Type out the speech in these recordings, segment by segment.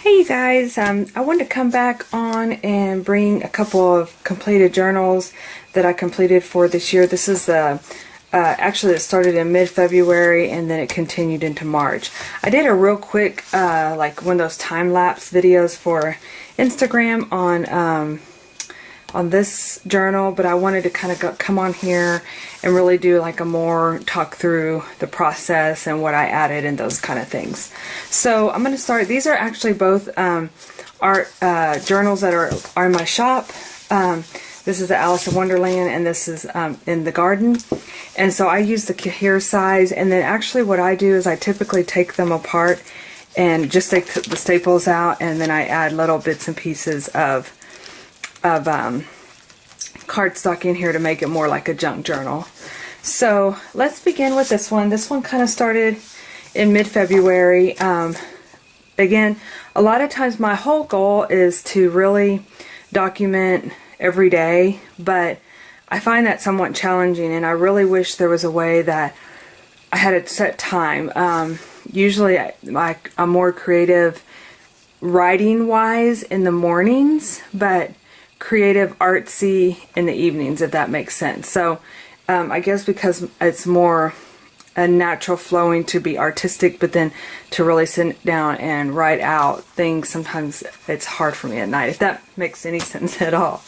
Hey you guys, I wanted to come back on and bring a couple of completed journals that I completed for this year. This is actually it started in mid-February and then it continued into March. I did a real quick like one of those time-lapse videos for Instagram on this journal, but I wanted to kind of come on here and really do like a more talk through the process and what I added and those kind of things. So I'm going to start. These are actually both art journals that are in my shop. This is the Alice in Wonderland and this is in the garden. And so I use the Cahier Size, and then actually what I do is I typically take them apart and just take the staples out, and then I add little bits and pieces of cardstock in here to make it more like a junk journal. So let's begin with this one. This one kind of started in mid-February. Again, a lot of times my whole goal is to really document every day, but I find that somewhat challenging, and I really wish there was a way that I had a set time. Usually I'm more creative writing wise in the mornings, but creative artsy in the evenings, if that makes sense. So I guess because it's more a natural flowing to be artistic, but then to really sit down and write out things, sometimes it's hard for me at night, if that makes any sense at all.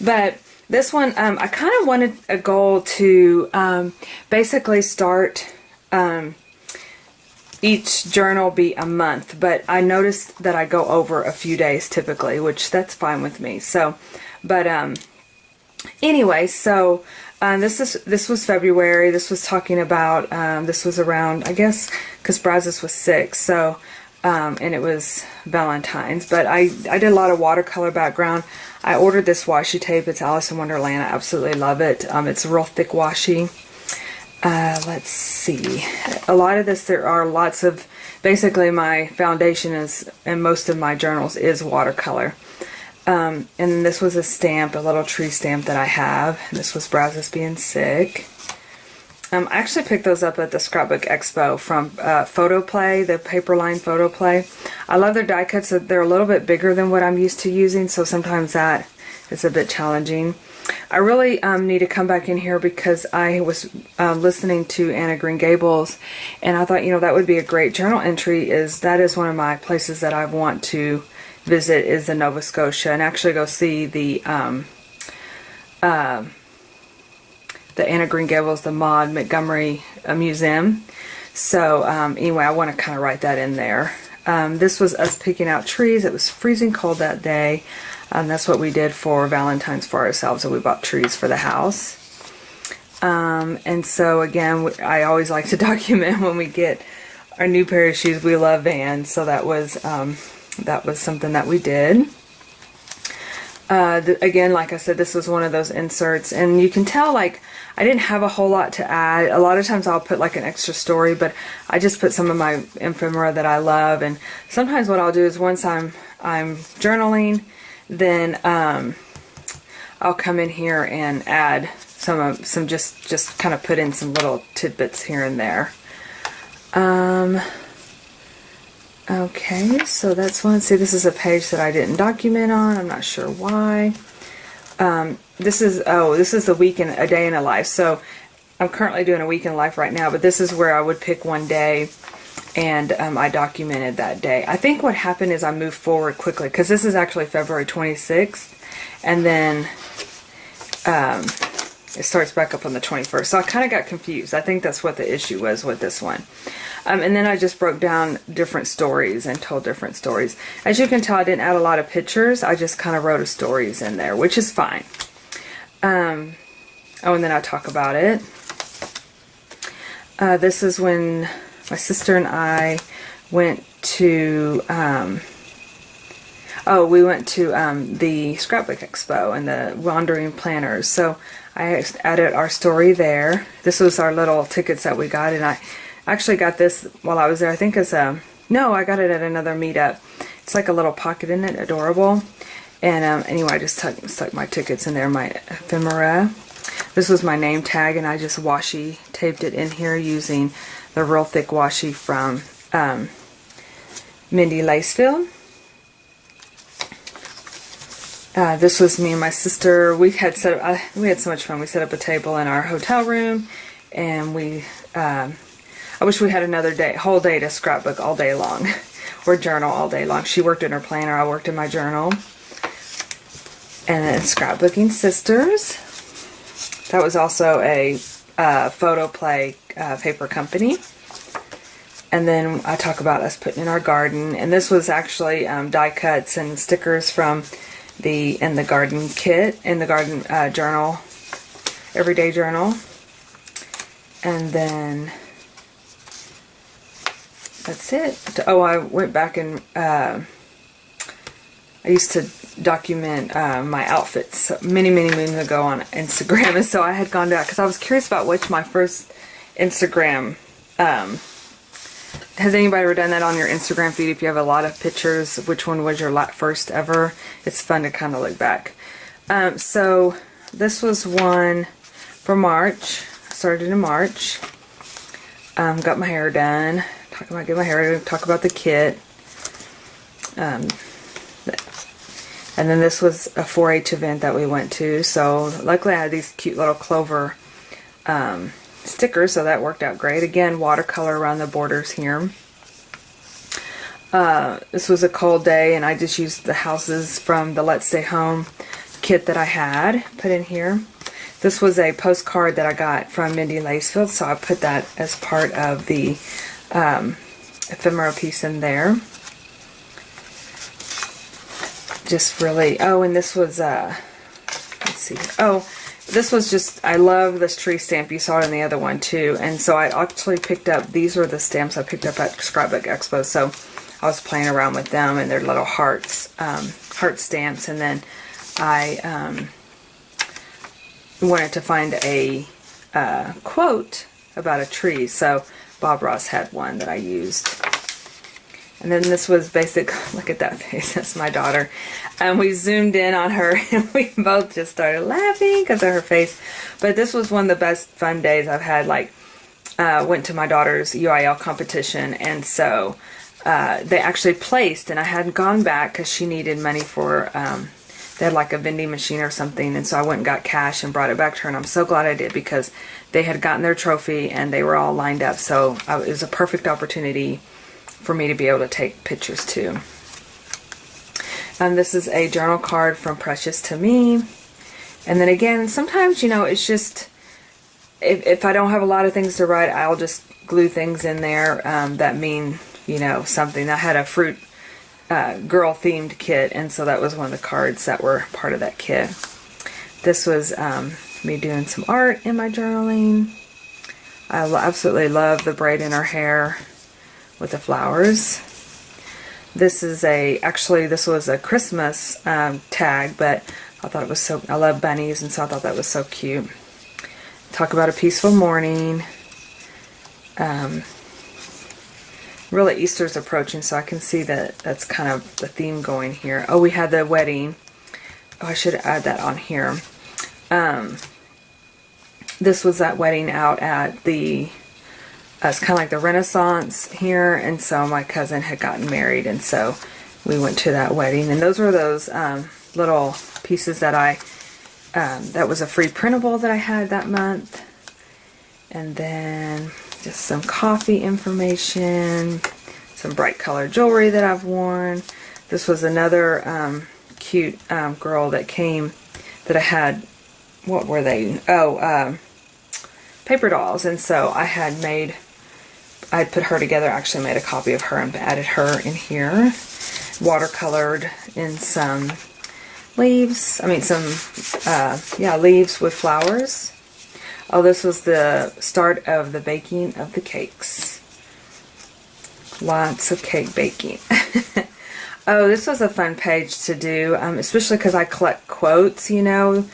But this one, I kind of wanted a goal to basically start each journal be a month, but I noticed that I go over a few days typically, which that's fine with me. So, but anyway, so this was February. This was talking about this was around, I guess, because Brazos was 6, so and it was Valentine's. But I did a lot of watercolor background. I ordered this washi tape. It's Alice in Wonderland. I absolutely love it. It's real thick washi. Let's see. A lot of this, there are lots of, basically my foundation is, and most of my journals is watercolor. And this was a stamp, a little tree stamp that I have. This was Brazos being sick. I actually picked those up at the Scrapbook Expo from Photo Play, the Paperline Photo Play. I love their die cuts. They're a little bit bigger than what I'm used to using, so sometimes that is a bit challenging. I really need to come back in here because I was listening to Anna Green Gables, and I thought, you know, that would be a great journal entry. That is one of my places that I want to visit, is in Nova Scotia, and actually go see the Anna Green Gables, the Maud Montgomery Museum. So anyway, I want to kind of write that in there. This was us picking out trees. It was freezing cold that day. That's what we did for Valentine's for ourselves, and we bought trees for the house. And so again, I always like to document when we get our new pair of shoes. We love Vans, so that was something that we did. Again, like I said, this was one of those inserts, and you can tell, like, I didn't have a whole lot to add. A lot of times I'll put like an extra story, but I just put some of my ephemera that I love. And sometimes what I'll do is, once I'm journaling, then I'll come in here and add some just kind of put in some little tidbits here and there. Okay, so that's one. See, this is a page that I didn't document on. I'm not sure why. This is the week in a day in a life. So I'm currently doing a week in life right now, but this is where I would pick one day, and I documented that day. I think what happened is I moved forward quickly, because this is actually February 26th, and then it starts back up on the 21st. So I kind of got confused. I think that's what the issue was with this one. And then I just broke down different stories and told different stories. As you can tell, I didn't add a lot of pictures. I just kind of wrote stories in there, which is fine. Oh, and then I talk about it. This is when my sister and I went to, we went to the Scrapbook Expo and the Wandering Planners. So I added our story there. This was our little tickets that we got, and I actually got this while I was there. I think it's no, I got it at another meetup. It's like a little pocket, isn't it? Adorable. And anyway, I just stuck my tickets in there, my ephemera. This was my name tag, and I just washi taped it in here using the real thick washi from Mindy Lacefield. This was me and my sister. We had we had so much fun. We set up a table in our hotel room, and I wish we had another whole day to scrapbook all day long, or journal all day long. She worked in her planner, I worked in my journal. And then Scrapbooking Sisters. That was also a photo play paper company. And then I talk about us putting in our garden. And this was actually die cuts and stickers from the garden kit, in the garden journal, everyday journal. And then that's it. Oh, I went back and I used to document my outfits many moons ago on Instagram, and so I had gone down because I was curious about which my first Instagram. Has anybody ever done that on your Instagram feed? If you have a lot of pictures, which one was your first ever? It's fun to kind of look back. So this was one for March. I started in March. Got my hair done. Talking about getting my hair done. Talk about the kit. And then this was a 4-H event that we went to. So luckily I had these cute little clover stickers, so that worked out great. Again, watercolor around the borders here. This was a cold day, and I just used the houses from the Let's Stay Home kit that I had put in here. This was a postcard that I got from Mindy Lacefield, so I put that as part of the ephemera piece in there. Just really, oh, and this was, let's see, oh, this was just, I love this tree stamp. You saw it in the other one too. And so I actually picked up, these were the stamps I picked up at Scrapbook Expo. So I was playing around with them, and they're little hearts, heart stamps. And then I wanted to find a quote about a tree. So Bob Ross had one that I used. And then this was basic, look at that face, that's my daughter. And we zoomed in on her, and we both just started laughing because of her face. But this was one of the best fun days I've had. Like, went to my daughter's UIL competition, and so they actually placed, and I hadn't gone back because she needed money for, they had like a vending machine or something, and so I went and got cash and brought it back to her, and I'm so glad I did because they had gotten their trophy and they were all lined up. So it was a perfect opportunity for me to be able to take pictures too. This is a journal card from Precious to Me. And then again, sometimes, you know, it's just, if I don't have a lot of things to write, I'll just glue things in there that mean, you know, something. I had a fruit girl themed kit, and so that was one of the cards that were part of that kit. This was me doing some art in my journaling. I absolutely love the braid in her hair with the flowers. This is actually this was a Christmas tag, but I thought it was so, I love bunnies, and so I thought that was so cute. Talk about a peaceful morning. Really, Easter's approaching, so I can see that that's kind of the theme going here. Oh, we had the wedding. Oh, I should add that on here. This was that wedding out at the it's kind of like the Renaissance here, and so my cousin had gotten married, and so we went to that wedding. And those were those little pieces that that was a free printable that I had that month. And then just some coffee information, some bright colored jewelry that I've worn. This was another cute girl that came that I had, what were they? Oh, paper dolls. And so I had put her together, actually made a copy of her and added her in here. Watercolored in some leaves. I mean, leaves with flowers. Oh, this was the start of the baking of the cakes. Lots of cake baking. Oh, this was a fun page to do, especially because I collect quotes, you know.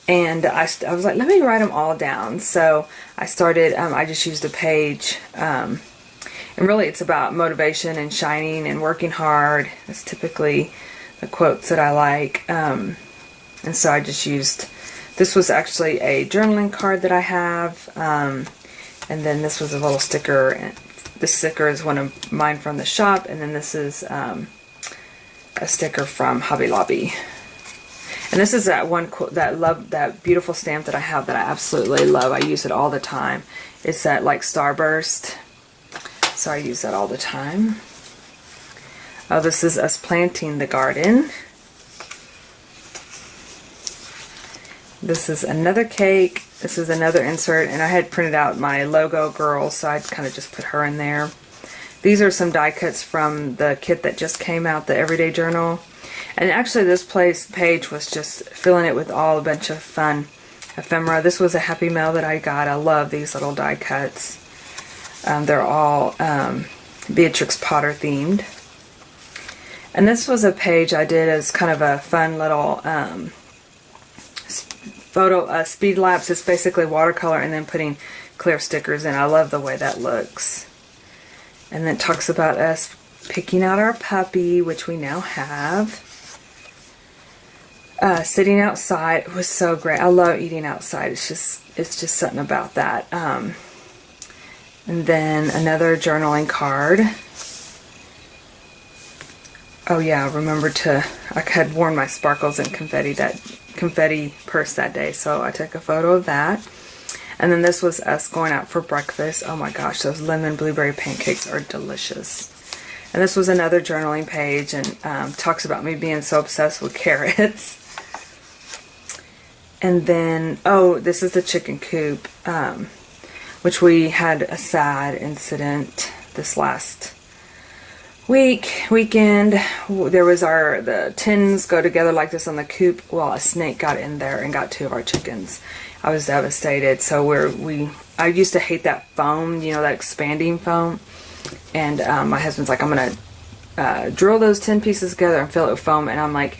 And I was like, let me write them all down. So I started, I just used a page. And really it's about motivation and shining and working hard. It's typically the quotes that I like. And so I just used, this was actually a journaling card that I have. And then this was a little sticker. This sticker is one of mine from the shop. And then this is a sticker from Hobby Lobby. And this is that one that beautiful stamp that I have that I absolutely love. I use it all the time. It's that like Starburst. So I use that all the time. Oh, this is us planting the garden. This is another cake. This is another insert, and I had printed out my logo girl, so I kind of just put her in there. These are some die cuts from the kit that just came out, the Everyday Journal. And actually this page was just filling it with all a bunch of fun ephemera. This was a Happy Mail that I got. I love these little die cuts. They're all Beatrix Potter themed. And this was a page I did as kind of a fun little photo speed lapse. It's basically watercolor and then putting clear stickers in. I love the way that looks. And then it talks about us picking out our puppy, which we now have. Sitting outside. It was so great. I love eating outside. It's just something about that. And then another journaling card. Oh yeah, remember I had worn my sparkles and confetti purse that day, so I took a photo of that. And then this was us going out for breakfast. Oh my gosh, those lemon blueberry pancakes are delicious. And this was another journaling page, and talks about me being so obsessed with carrots. And then, oh, this is the chicken coop, which we had a sad incident this last weekend. There was the tins go together like this on the coop. Well, a snake got in there and got 2 of our chickens. I was devastated. So I used to hate that foam, you know, that expanding foam. And my husband's like, I'm gonna drill those tin pieces together and fill it with foam. And I'm like,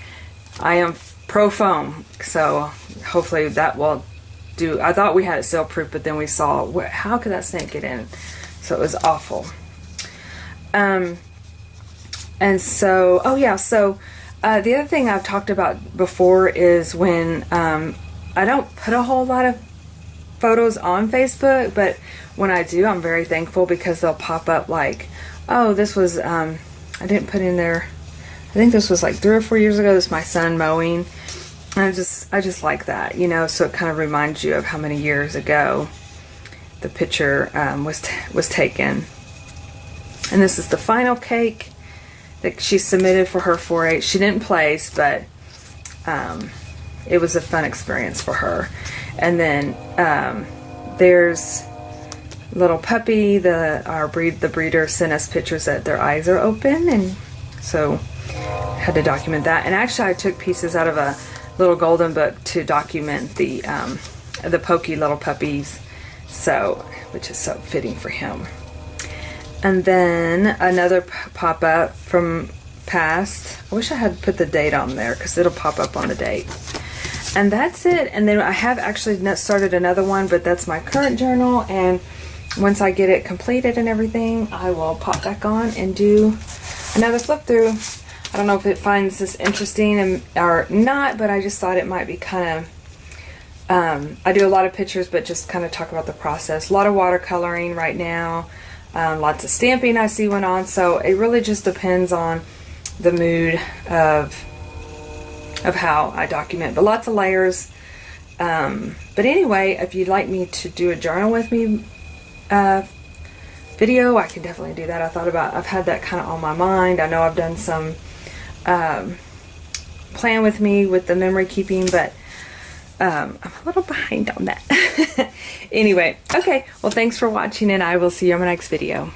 I am pro foam. So hopefully that will do. I thought we had it seal proof, but then we saw how could that snake get in? So it was awful. And so, oh yeah, so the other thing I've talked about before is when I don't put a whole lot of photos on Facebook, but when I do, I'm very thankful because they'll pop up like, oh, this was, I didn't put in there, I think this was like 3 or 4 years ago, this is my son mowing. And I just like that, you know, so it kind of reminds you of how many years ago the picture was taken. And this is the final cake that she submitted for her 4-H. She didn't place, but it was a fun experience for her. And then there's little puppy. The breeder sent us pictures that their eyes are open, and so had to document that. And actually, I took pieces out of a little golden book to document the pokey little puppies, so which is so fitting for him. And then another pop-up from past. I wish I had put the date on there because it'll pop up on the date. And that's it. And then I have actually started another one, but that's my current journal. And once I get it completed and everything, I will pop back on and do another flip through. I don't know if it finds this interesting or not, but I just thought it might be kind of, I do a lot of pictures, but just kind of talk about the process. A lot of watercoloring right now. Lots of stamping I see went on, so it really just depends on the mood of how I document, but lots of layers. But anyway, if you'd like me to do a journal with me video, I can definitely do that. I've had that kind of on my mind. I know I've done some plan with me with the memory keeping, but I'm a little behind on that. Anyway, okay, well, thanks for watching, and I will see you on my next video.